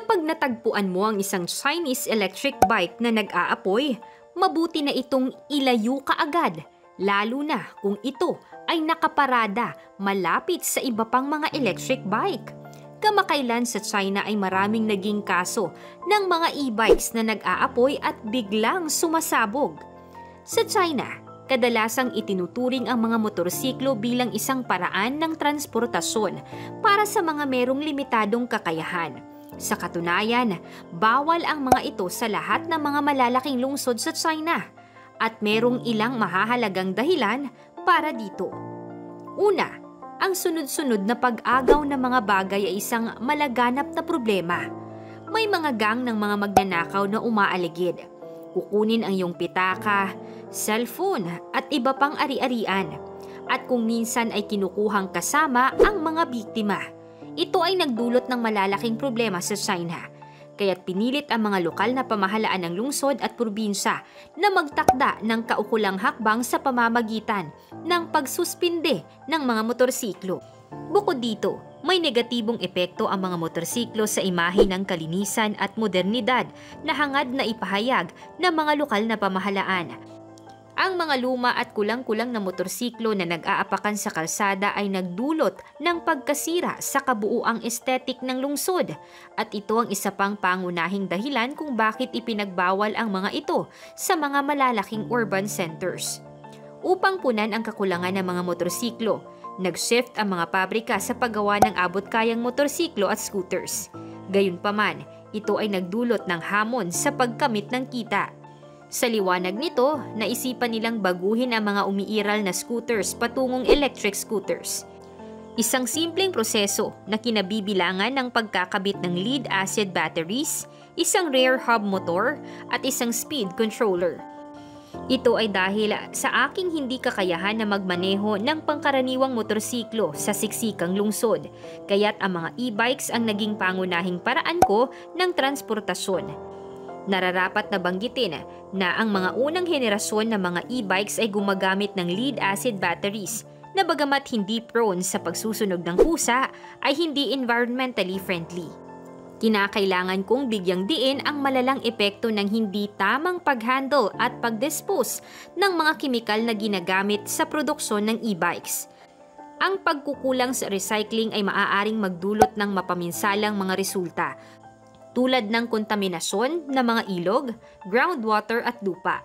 Kapag natagpuan mo ang isang Chinese electric bike na nag-aapoy, mabuti na itong ilayo kaagad, lalo na kung ito ay nakaparada malapit sa iba pang mga electric bike. Kamakailan sa China ay maraming naging kaso ng mga e-bikes na nag-aapoy at biglang sumasabog. Sa China, kadalasang itinuturing ang mga motorsiklo bilang isang paraan ng transportasyon para sa mga merong limitadong kakayahan. Sa katunayan, bawal ang mga ito sa lahat ng mga malalaking lungsod sa China at merong ilang mahahalagang dahilan para dito. Una, ang sunod-sunod na pag-agaw ng mga bagay ay isang malaganap na problema. May mga gang ng mga magnanakaw na umaaligid. Kukunin ang iyong pitaka, cellphone at iba pang ari-arian. At kung minsan ay kinukuhang kasama ang mga biktima. Ito ay nagdulot ng malalaking problema sa China. Kaya't pinilit ang mga lokal na pamahalaan ng lungsod at probinsya na magtakda ng kaukulang hakbang sa pamamagitan ng pagsuspinde ng mga motorsiklo. Bukod dito, may negatibong epekto ang mga motorsiklo sa imahe ng kalinisan at modernidad na hangad na ipahayag ng mga lokal na pamahalaan. Ang mga luma at kulang-kulang na motorsiklo na nag-aapakan sa kalsada ay nagdulot ng pagkasira sa kabuuang estetik ng lungsod at ito ang isa pang pangunahing dahilan kung bakit ipinagbawal ang mga ito sa mga malalaking urban centers. Upang punan ang kakulangan ng mga motorsiklo, nag-shift ang mga pabrika sa paggawa ng abot-kayang motorsiklo at scooters. Gayunpaman, ito ay nagdulot ng hamon sa pagkamit ng kita. Sa liwanag nito, naisipan nilang baguhin ang mga umiiral na scooters patungong electric scooters. Isang simpleng proseso na kinabibilangan ng pagkakabit ng lead-acid batteries, isang rear hub motor at isang speed controller. Ito ay dahil sa aking hindi kakayahan na magmaneho ng pangkaraniwang motorsiklo sa siksikang lungsod, kaya't ang mga e-bikes ang naging pangunahing paraan ko ng transportasyon. Nararapat na banggitin na ang mga unang henerasyon ng mga e-bikes ay gumagamit ng lead-acid batteries na bagamat hindi prone sa pagsusunog ng kusa ay hindi environmentally friendly. Kinakailangan kong bigyang diin ang malalang epekto ng hindi tamang pag-handle at pag-dispose ng mga kemikal na ginagamit sa produksyon ng e-bikes. Ang pagkukulang sa recycling ay maaaring magdulot ng mapaminsalang mga resulta, tulad ng kontaminasyon ng mga ilog, groundwater at lupa.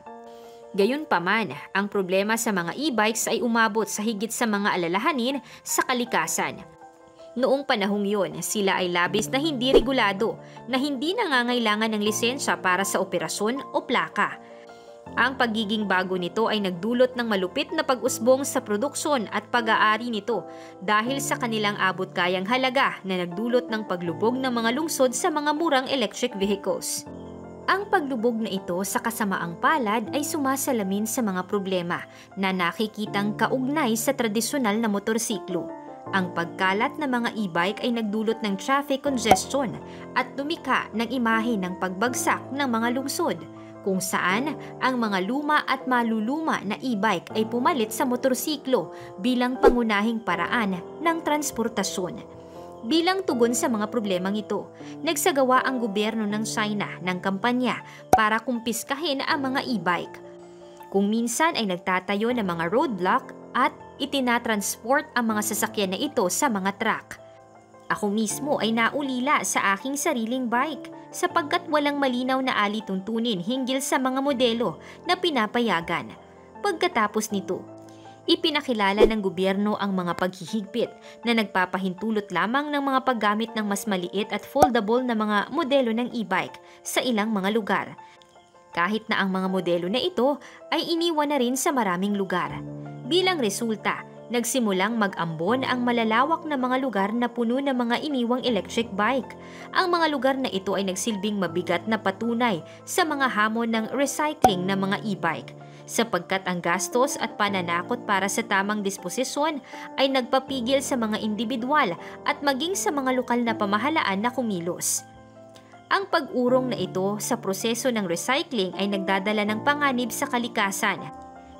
Gayunpaman, ang problema sa mga e-bikes ay umabot sa higit sa mga alalahanin sa kalikasan. Noong panahong yun, sila ay labis na hindi regulado na hindi nangangailangan ng lisensya para sa operasyon o plaka. Ang pagiging bago nito ay nagdulot ng malupit na pag-usbong sa produksyon at pag-aari nito dahil sa kanilang abot-kayang halaga na nagdulot ng paglubog ng mga lungsod sa mga murang electric vehicles. Ang paglubog na ito sa kasamaang palad ay sumasalamin sa mga problema na nakikitang kaugnay sa tradisyonal na motorsiklo. Ang pagkalat ng mga e-bike ay nagdulot ng traffic congestion at lumikha ng imahe ng pagbagsak ng mga lungsod, kung saan ang mga luma at maluluma na e-bike ay pumalit sa motorsiklo bilang pangunahing paraan ng transportasyon. Bilang tugon sa mga problemang ito, nagsagawa ang gobyerno ng China ng kampanya para kumpiskahin ang mga e-bike. Kung minsan ay nagtatayo ng mga roadblock at itinatransport ang mga sasakyan na ito sa mga truck. Ako mismo ay naulila sa aking sariling bike sapagkat walang malinaw na alituntunin hinggil sa mga modelo na pinapayagan. Pagkatapos nito, ipinakilala ng gobyerno ang mga paghihigpit na nagpapahintulot lamang ng mga paggamit ng mas maliit at foldable na mga modelo ng e-bike sa ilang mga lugar. Kahit na ang mga modelo na ito ay iniwan na rin sa maraming lugar. Bilang resulta, nagsimulang mag-ambon ang malalawak na mga lugar na puno ng mga iniwang electric bike. Ang mga lugar na ito ay nagsilbing mabigat na patunay sa mga hamon ng recycling ng mga e-bike, sapagkat ang gastos at pananakot para sa tamang disposisyon ay nagpapigil sa mga individual at maging sa mga lokal na pamahalaan na kumilos. Ang pag-urong na ito sa proseso ng recycling ay nagdadala ng panganib sa kalikasan,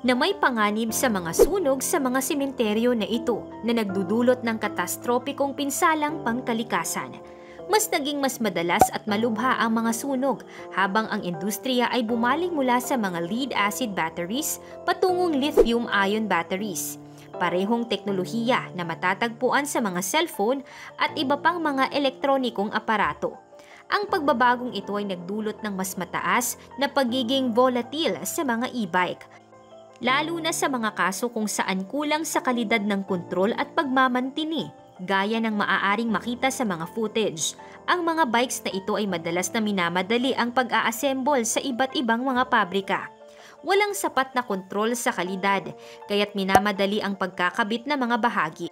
na may panganib sa mga sunog sa mga sementeryo na ito na nagdudulot ng katastropikong pinsalang pangkalikasan. mas madalas at malubha ang mga sunog habang ang industriya ay bumaling mula sa mga lead-acid batteries patungong lithium-ion batteries. Parehong teknolohiya na matatagpuan sa mga cellphone at iba pang mga elektronikong aparato. Ang pagbabagong ito ay nagdulot ng mas mataas na pagiging volatile sa mga e-bike, lalo na sa mga kaso kung saan kulang sa kalidad ng kontrol at pagmamantini, gaya ng maaaring makita sa mga footage. Ang mga bikes na ito ay madalas na minamadali ang pag-a-assemble sa iba't ibang mga pabrika. Walang sapat na kontrol sa kalidad, kaya't minamadali ang pagkakabit ng mga bahagi.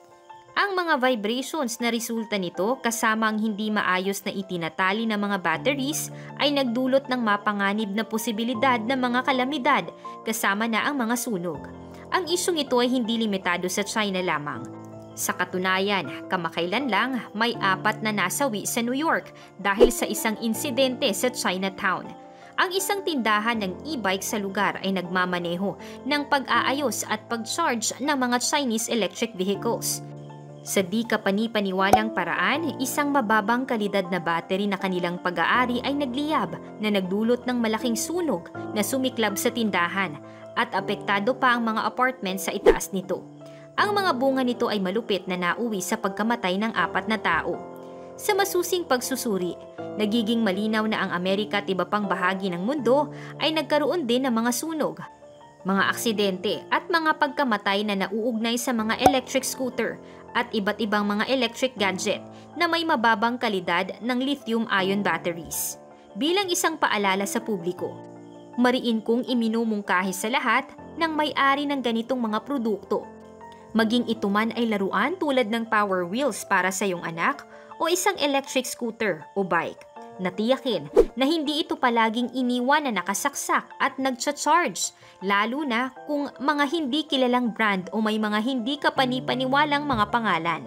Ang mga vibrations na resulta nito kasama ang hindi maayos na itinatali ng mga batteries ay nagdulot ng mapanganib na posibilidad ng mga kalamidad kasama na ang mga sunog. Ang isyong ito ay hindi limitado sa China lamang. Sa katunayan, kamakailan lang may 4 na nasawi sa New York dahil sa isang insidente sa Chinatown. Ang isang tindahan ng e-bike sa lugar ay nagmamaneho ng pag-aayos at pag-charge ng mga Chinese electric vehicles. Sa di kapani-paniwalang paraan, isang mababang kalidad na battery na kanilang pag-aari ay nagliyab na nagdulot ng malaking sunog na sumiklab sa tindahan at apektado pa ang mga apartment sa itaas nito. Ang mga bunga nito ay malupit na nauwi sa pagkamatay ng 4 na tao. Sa masusing pagsusuri, nagiging malinaw na ang Amerika at iba pang bahagi ng mundo ay nagkaroon din ng mga sunog, mga aksidente at mga pagkamatay na nauugnay sa mga electric scooter at iba't ibang mga electric gadget na may mababang kalidad ng lithium-ion batteries. Bilang isang paalala sa publiko, mariin kong iminumungkahi sa lahat ng may-ari ng ganitong mga produkto. Maging ito man ay laruan tulad ng Power Wheels para sa iyong anak o isang electric scooter o bike. Natiyakin na hindi ito palaging iniwan na nakasaksak at nagcha-charge, lalo na kung mga hindi kilalang brand o may mga hindi kapani-paniwalang mga pangalan.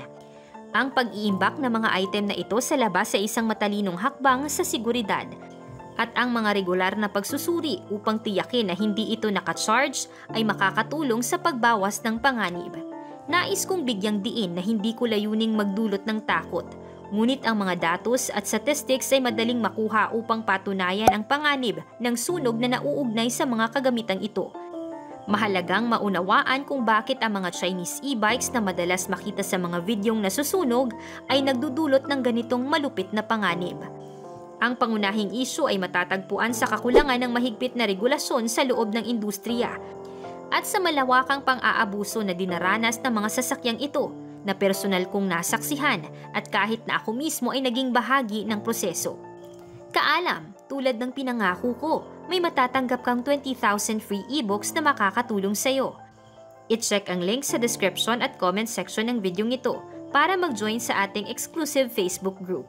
Ang pag-iimbak ng mga item na ito sa labas ay isang matalinong hakbang sa seguridad at ang mga regular na pagsusuri upang tiyakin na hindi ito nakacharge ay makakatulong sa pagbawas ng panganib. Nais kong bigyang diin na hindi ko layuning magdulot ng takot, ngunit ang mga datos at statistics ay madaling makuha upang patunayan ang panganib ng sunog na nauugnay sa mga kagamitang ito. Mahalagang maunawaan kung bakit ang mga Chinese e-bikes na madalas makita sa mga videong nasusunog ay nagdudulot ng ganitong malupit na panganib. Ang pangunahing isyu ay matatagpuan sa kakulangan ng mahigpit na regulasyon sa loob ng industriya at sa malawakang pang-aabuso na dinaranas ng mga sasakyang ito na personal kong nasaksihan at kahit na ako mismo ay naging bahagi ng proseso. Kaalam, tulad ng pinangako ko, may matatanggap kang 20,000 free ebooks na makakatulong sa iyo. I-check ang link sa description at comment section ng videong ito para mag-join sa ating exclusive Facebook group.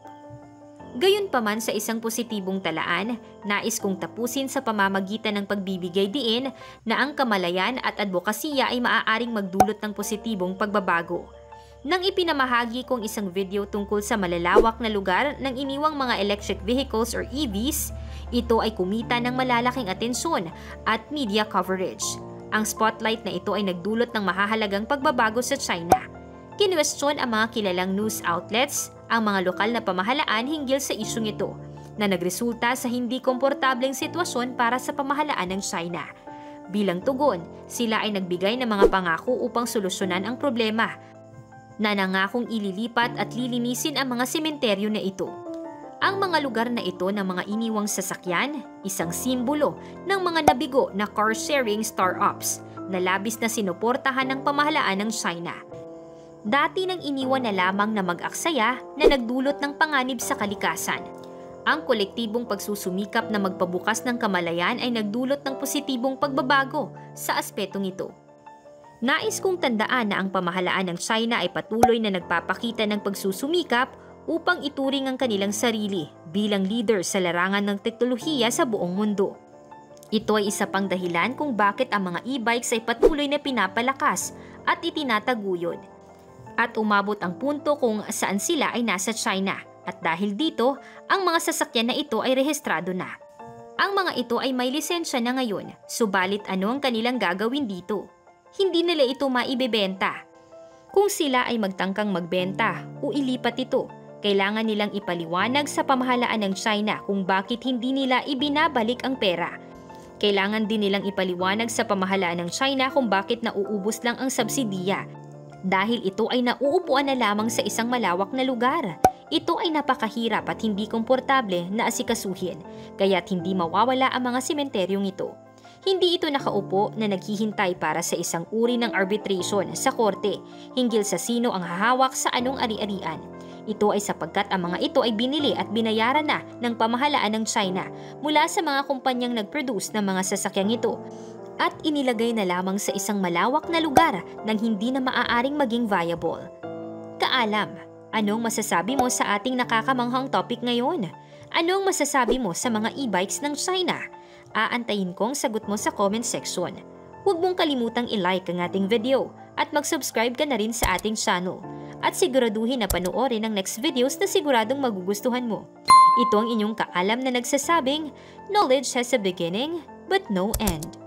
Gayunpaman sa isang positibong talaan, nais kong tapusin sa pamamagitan ng pagbibigay diin na ang kamalayan at advokasya ay maaaring magdulot ng positibong pagbabago. Nang ipinamahagi kong isang video tungkol sa malalawak na lugar ng iniwang mga electric vehicles or EVs, ito ay kumita ng malalaking atensyon at media coverage. Ang spotlight na ito ay nagdulot ng mahahalagang pagbabago sa China. Kinwestiyon ang mga kilalang news outlets, ang mga lokal na pamahalaan hinggil sa isyong ito, na nagresulta sa hindi komportableng sitwasyon para sa pamahalaan ng China. Bilang tugon, sila ay nagbigay ng mga pangako upang solusyonan ang problema, na nangakong ililipat at lilinisin ang mga sementeryo na ito. Ang mga lugar na ito ng mga iniwang sasakyan, isang simbolo ng mga nabigo na car-sharing startups na labis na sinuportahan ng pamahalaan ng China. Dati nang iniwan na lamang na mag-aksaya na nagdulot ng panganib sa kalikasan. Ang kolektibong pagsusumikap na magpabukas ng kamalayan ay nagdulot ng positibong pagbabago sa aspetong ito. Nais kong tandaan na ang pamahalaan ng China ay patuloy na nagpapakita ng pagsusumikap upang ituring ang kanilang sarili bilang leader sa larangan ng teknolohiya sa buong mundo. Ito ay isa pang dahilan kung bakit ang mga e-bikes ay patuloy na pinapalakas at itinataguyod. At umabot ang punto kung saan sila ay nasa China at dahil dito, ang mga sasakyan na ito ay rehistrado na. Ang mga ito ay may lisensya na ngayon, subalit ano ang kanilang gagawin dito? Hindi nila ito maibebenta. Kung sila ay magtangkang magbenta o ilipat ito, Kailangan nilang ipaliwanag sa pamahalaan ng China kung bakit hindi nila ibinabalik ang pera. Kailangan din nilang ipaliwanag sa pamahalaan ng China kung bakit nauubos lang ang subsidiya. Dahil ito ay nauupuan na lamang sa isang malawak na lugar. Ito ay napakahirap at hindi komportable na asikasuhin, kaya't hindi mawawala ang mga sementeryong ito. Hindi ito nakaupo na naghihintay para sa isang uri ng arbitration sa korte hinggil sa sino ang hahawak sa anong ari-arian. Ito ay sapagkat ang mga ito ay binili at binayaran na ng pamahalaan ng China mula sa mga kumpanyang nag-produce ng mga sasakyang ito at inilagay na lamang sa isang malawak na lugar nang hindi na maaaring maging viable. Kaalam, anong masasabi mo sa ating nakakamanghang topic ngayon? Anong masasabi mo sa mga e-bikes ng China? Aantayin kong sagot mo sa comment section. Huwag mong kalimutang i-like ang ating video at mag-subscribe ka na rin sa ating channel. At siguraduhin na panoorin ang next videos na siguradong magugustuhan mo. Ito ang inyong kaalam na nagsasabing, knowledge has a beginning but no end.